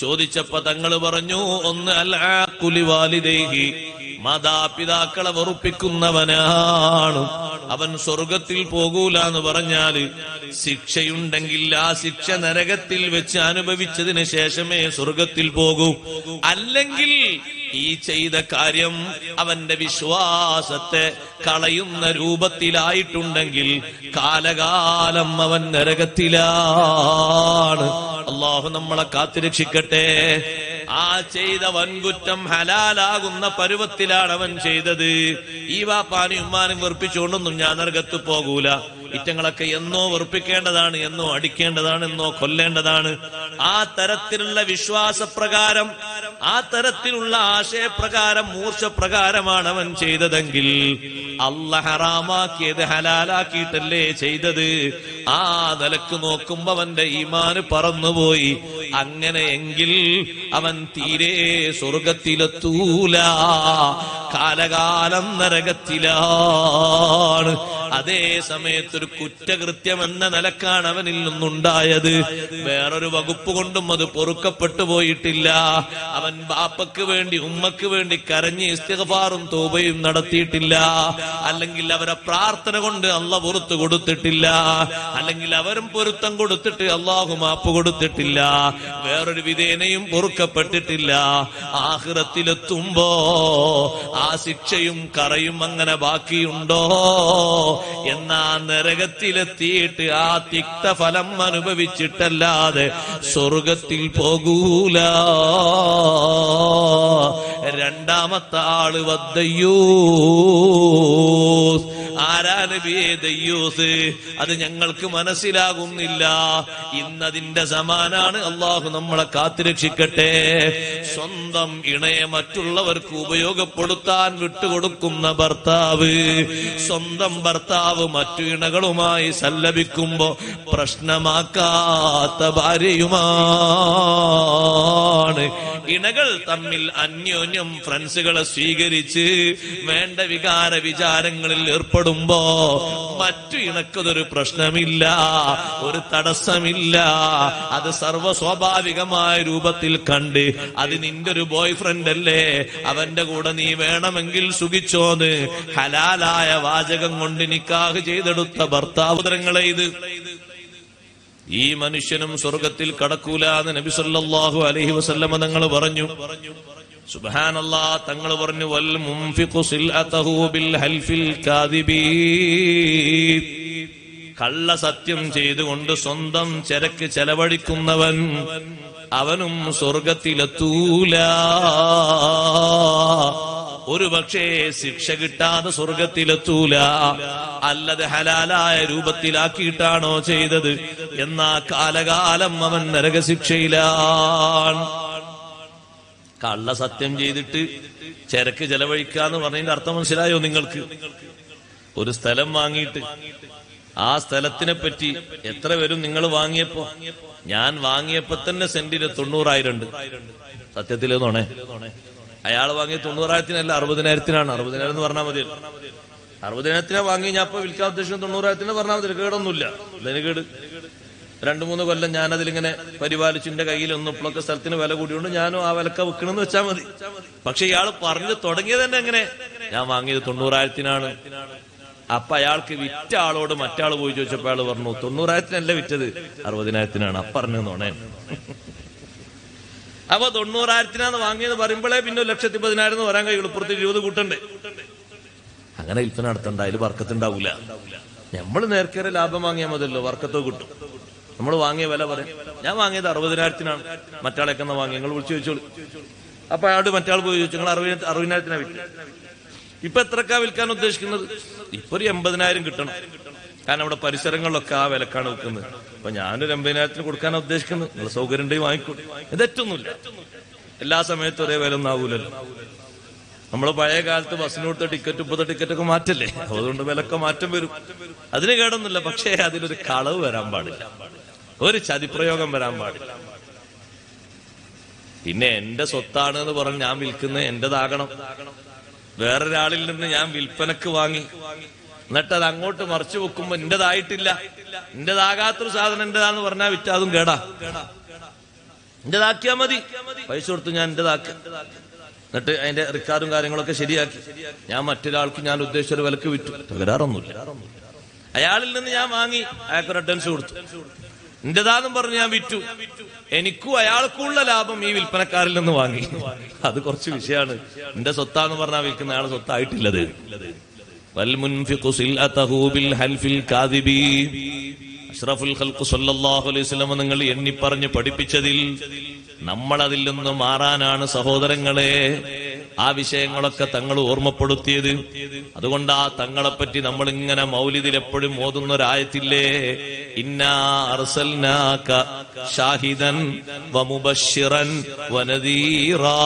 ചോദിച്ചപ്പോ തങ്ങള് പറഞ്ഞു, ഒന്ന് അൽആഖുലി വാലിദൈഹി, മാതാപിതാക്കളെ വെറുപ്പിക്കുന്നവനാണ് അവൻ സ്വർഗത്തിൽ പോകൂല എന്ന് പറഞ്ഞാല് ശിക്ഷയുണ്ടെങ്കിൽ ആ ശിക്ഷ നരകത്തിൽ വെച്ച് അനുഭവിച്ചതിന് ശേഷമേ സ്വർഗത്തിൽ പോകൂ. അല്ലെങ്കിൽ ഈ ചെയ്ത കാര്യം അവന്റെ വിശ്വാസത്തെ കളയുന്ന രൂപത്തിലായിട്ടുണ്ടെങ്കിൽ കാലകാലം അവൻ നരകത്തിലാണ്. അള്ളാഹു നമ്മളെ കാത്തുരക്ഷിക്കട്ടെ. ആ ചെയ്ത വൻകുറ്റം ഹലാലാകുന്ന പരുവത്തിലാണ് അവൻ ചെയ്തത്. ഈ വാപ്പാനും ഉമ്മാനും വെറുപ്പിച്ചുകൊണ്ടൊന്നും ഞാൻ നരകത്ത് പോകൂല. ഇറ്റങ്ങളൊക്കെ എന്നോ വെറുപ്പിക്കേണ്ടതാണ്, എന്നോ അടിക്കേണ്ടതാണ്, എന്നോ കൊല്ലേണ്ടതാണ്. ആ തരത്തിലുള്ള വിശ്വാസപ്രകാരം, ആ തരത്തിലുള്ള ആശയപ്രകാരം, മൂർച്ചപ്രകാരമാണ് അവൻ ചെയ്തതെങ്കിൽ അല്ലാഹു ഹറാമാക്കിയത് ഹലാലാക്കിയിട്ടല്ലേ ചെയ്തത്. ആ നിലക്ക് നോക്കുമ്പോ അവന്റെ ഈമാന് പറന്നുപോയി. അങ്ങനെയെങ്കിൽ അവൻ തീരെ സ്വർഗത്തിലെത്തൂല, കാലകാലം നരകത്തിലാണ്. അതേ സമയത്തൊരു കുറ്റകൃത്യം എന്ന നിലക്കാണ് അവനിൽ നിന്നുണ്ടായത്. വേറൊരു വകുപ്പ് കൊണ്ടും അത് പൊറുക്കപ്പെട്ടു പോയിട്ടില്ല. അവൻ ബാപ്പക്ക് വേണ്ടി, ഉമ്മക്ക് വേണ്ടി കരഞ്ഞ് ഇസ്തിഗ്ഫാറും തൗബയും നടത്തിയിട്ടില്ല. അല്ലെങ്കിൽ അവരെ പ്രാർത്ഥന കൊണ്ട് അല്ലാഹു പൊറുത്തു കൊടുത്തിട്ടില്ല. അല്ലെങ്കിൽ അവരും പൊരുത്തം കൊടുത്തിട്ട് അല്ലാഹു മാപ്പ് കൊടുത്തിട്ടില്ല. വേറൊരു വിധേനയും പൊറുക്കപ്പെട്ടിട്ടില്ല. ആഖിറത്തിലെത്തുമ്പോ ആ ശിക്ഷയും കറയും അങ്ങനെ ബാക്കിയുണ്ടോ? എന്നാ നരകത്തിലെത്തിയിട്ട് ആ തിക്തഫലം അനുഭവിച്ചിട്ടല്ലാതെ സ്വർഗത്തിൽ പോകൂല. രണ്ടാമത്തെ ആള് വദ്ദയ്യൂസ്. ആരാ നബിയേ ദയ്യൂസ്? അത് ഞങ്ങൾക്ക് മനസ്സിലാകുന്നില്ല. ഇന്നതിന്റെ സമാനാണ്. അള്ളാഹു നമ്മളെ കാത്തുരക്ഷിക്കട്ടെ. സ്വന്തം ഇണയെ മറ്റുള്ളവർക്ക് ഉപയോഗപ്പെടുത്താൻ വിട്ടുകൊടുക്കുന്ന ഭർത്താവ്, സ്വന്തം ഭർത്താവ് മറ്റു ഇണകളുമായി സല്ലപിക്കുമ്പോ പ്രശ്നമാക്കാത്ത ഭാര്യയുമാണ്. ഇണകൾ തമ്മിൽ അന്യോന്യം ഫ്രണ്ട്സുകളെ സ്വീകരിച്ച് വേണ്ട വികാര വിചാരങ്ങളിൽ ഏർപ്പെടുമ്പോ മറ്റു ഇണക്കതൊരു പ്രശ്നമില്ല, ഒരു തടസ്സമില്ല. അത് സർവസ്വാഭാവികമായ രൂപത്തിൽ കണ്ട് അത് നിന്റെ ഒരു ബോയ് ഫ്രണ്ട് അല്ലേ, അവന്റെ കൂടെ നീ വേണമെങ്കിൽ സുഖിച്ചോന്ന് ഹലാലായ വാചകം കൊണ്ട് നിക്കാഹ് ചെയ്തെടുത്ത ഭർത്താവുതരങ്ങളെ ഇത് ഈ മനുഷ്യനും സ്വർഗത്തിൽ കടക്കൂല എന്ന് നബി സല്ലല്ലാഹു അലൈഹി വസല്ലമ തങ്ങൾ പറഞ്ഞു. സുബ്ഹാനല്ലാഹ്, തങ്ങൾ പറഞ്ഞു, വൽ മുൻഫിഖു സിൽഅതഹു ബിൽ ഹൽഫിൽ കാദിബീൻ. കള്ള സത്യം ചെയ്തുകൊണ്ട് സ്വന്തം ചരക്ക് ചെലവഴിക്കുന്നവൻ അവനും സ്വർഗത്തിലെത്തൂല. ഒരു പക്ഷേ ശിക്ഷ കിട്ടാതെ സ്വർഗത്തിലെത്തൂല. അല്ലത് ഹലാലായ രൂപത്തിലാക്കിയിട്ടാണോ ചെയ്തത്, എന്നാ കാലകാലം അവൻ നരകശിക്ഷയിലാണ്. കള്ള സത്യം ചെയ്തിട്ട് ചരക്ക് ചെലവഴിക്കാന്ന് പറഞ്ഞതിന്റെ അർത്ഥം മനസ്സിലായോ നിങ്ങൾക്ക്? ഒരു സ്ഥലം വാങ്ങിയിട്ട് ആ സ്ഥലത്തിനെ പറ്റി എത്ര വരും നിങ്ങൾ വാങ്ങിയപ്പോ? ഞാൻ വാങ്ങിയപ്പോ തന്നെ സെന്റിന് 90,000 ഉണ്ട്. സത്യത്തില് നോണേ, അയാൾ വാങ്ങിയ 90,000-നല്ല 60,000-നാണ്. 60,000 എന്ന് പറഞ്ഞാൽ മതി. 60,000 വാങ്ങി ഞാൻ ഇപ്പൊ വിൽക്കാൻ ഉദ്ദേശിക്കുന്ന 90,000 പറഞ്ഞാൽ മതി. കേടൊന്നുമില്ല. ഇതിന് കേട് 2-3 കൊല്ലം ഞാനതിലിങ്ങനെ പരിപാലിച്ചു. എന്റെ കയ്യിൽ ഒന്നും ഇപ്പോഴൊക്കെ സ്ഥലത്തിന് വില കൂടിയോണ്ട് ഞാനും ആ വിലക്ക വെക്കണമെന്ന് വെച്ചാൽ മതി. പക്ഷെ ഇയാൾ പറഞ്ഞു തുടങ്ങിയത് തന്നെ എങ്ങനെ? ഞാൻ വാങ്ങിയത് 90,000-നാണ്. അപ്പൊ അയാൾക്ക് വിറ്റ ആളോട് മറ്റാൾ പോയി ചോദിച്ചപ്പോ അയാൾ പറഞ്ഞു 90,000-നല്ല വിറ്റത്, 60,000-നാണ്. അപ്പറഞ്ഞു നോണേ. അപ്പൊ 90,000-നാണ് വാങ്ങിയത് പറയുമ്പോഴേ പിന്നെ 1,10,000 എന്ന് പറയാൻ കഴിയുള്ളൂ. പുറത്ത് 20 കൂട്ടണ്ടേ? അങ്ങനെ വിൽപ്പന നടത്തണ്ട, അതിൽ വർക്കത്തുണ്ടാവൂല. നമ്മള് നേർക്കേറെ ലാഭം വാങ്ങിയാൽ മതിയല്ലോ, വർക്കത്തോ കിട്ടും. നമ്മൾ വാങ്ങിയ വില പറയും, ഞാൻ വാങ്ങിയത് 60,000-നാണ്, മറ്റാളൊക്കെ എന്നാ വാങ്ങി, നിങ്ങൾ വിളിച്ചു ചോദിച്ചോളൂ. അപ്പൊ അയാളോട് മറ്റാൾ പോയി ചോദിച്ചു, നിങ്ങൾ 60,000-നാ വിറ്റു. ഇപ്പൊ എത്രക്കാ വിൽക്കാൻ ഉദ്ദേശിക്കുന്നത്? ഇപ്പൊ ഒരു 80,000 കിട്ടണം. കാരണം ഇവിടെ പരിസരങ്ങളിലൊക്കെ ആ വിലക്കാണ് വിൽക്കുന്നത്. അപ്പൊ ഞാനൊരു 80,000-ന് കൊടുക്കാനാണ് ഉദ്ദേശിക്കുന്നത്. നിങ്ങൾ സൗകര്യം ഉണ്ടെങ്കിൽ വാങ്ങിക്കോട്ടെ. ഇതെറ്റൊന്നുമില്ല. എല്ലാ സമയത്തും ഒരേ വില ഒന്നും ആവൂലല്ലോ. നമ്മള് പഴയ കാലത്ത് ബസ്സിന് കൊടുത്ത ടിക്കറ്റ് ഇപ്പോഴത്തെ ടിക്കറ്റൊക്കെ മാറ്റല്ലേ, അതുകൊണ്ട് വിലക്കെ മാറ്റം വരും. അതിന് കേടൊന്നുമില്ല. പക്ഷേ അതിലൊരു കളവ് വരാൻ പാടില്ല, ഒരു ചതിപ്രയോഗം വരാൻ പാടില്ല. പിന്നെ എന്റെ സ്വത്താണ് എന്ന് പറഞ്ഞ് ഞാൻ വിൽക്കുന്നത് എന്റേതാകണം. വേറൊരാളിൽ നിന്ന് ഞാൻ വിൽപ്പനക്ക് വാങ്ങി, എന്നിട്ട് അത് അങ്ങോട്ട് മറിച്ചു വെക്കുമ്പോ എന്റേതായിട്ടില്ല, എന്റേതാകാത്തൊരു സാധനം എന്റേതാന്ന് പറഞ്ഞാൽ വിറ്റാതും കേടാ. എന്റേതാക്കിയാ മതി, പൈസ കൊടുത്ത് ഞാൻ എന്റേതാക്കാം. എന്നിട്ട് അതിന്റെ റിക്കാർഡും കാര്യങ്ങളൊക്കെ ശരിയാക്കി ഞാൻ മറ്റൊരാൾക്ക് ഞാൻ ഉദ്ദേശിച്ച ഒരു വിലക്ക് വിറ്റു, തകരാറൊന്നുമില്ല. അയാളിൽ നിന്ന് ഞാൻ വാങ്ങി, അയാൾക്കൊരു അഡ്വാൻസ് കൊടുത്തു, എന്റേതാന്നും പറഞ്ഞ് ഞാൻ വിറ്റു. എനിക്കും അയാൾക്കുള്ള ലാഭം ഈ വിൽപ്പനക്കാരിൽ നിന്ന് വാങ്ങി. അത് കുറച്ച് വിഷയമാണ്. എന്റെ സ്വത്താന്ന് പറഞ്ഞാൽ വിൽക്കുന്ന അയാളെ സ്വത്തായിട്ടില്ലത്. അഷ്റഫുൽ ഖൽഖ് സ്വല്ലല്ലാഹു അലൈഹി വസല്ലം നിങ്ങൾ എണ്ണി പറഞ്ഞ് പഠിപ്പിച്ചതിൽ നമ്മൾ അതിൽ നിന്ന് മാറാനാണ് സഹോദരങ്ങളെ ആ വിഷയങ്ങളൊക്കെ തങ്ങൾ ഓർമ്മപ്പെടുത്തിയത്. അതുകൊണ്ട് ആ തങ്ങളെപ്പറ്റി നമ്മൾ ഇങ്ങനെ മൗലിദിൽ എപ്പോഴും ഓതുന്ന ഒരായത്തില്ലേ, ഇന്നാ അർസൽനാക ഷാഹിദൻ വമുബശ്ശിറൻ വനദീറാ.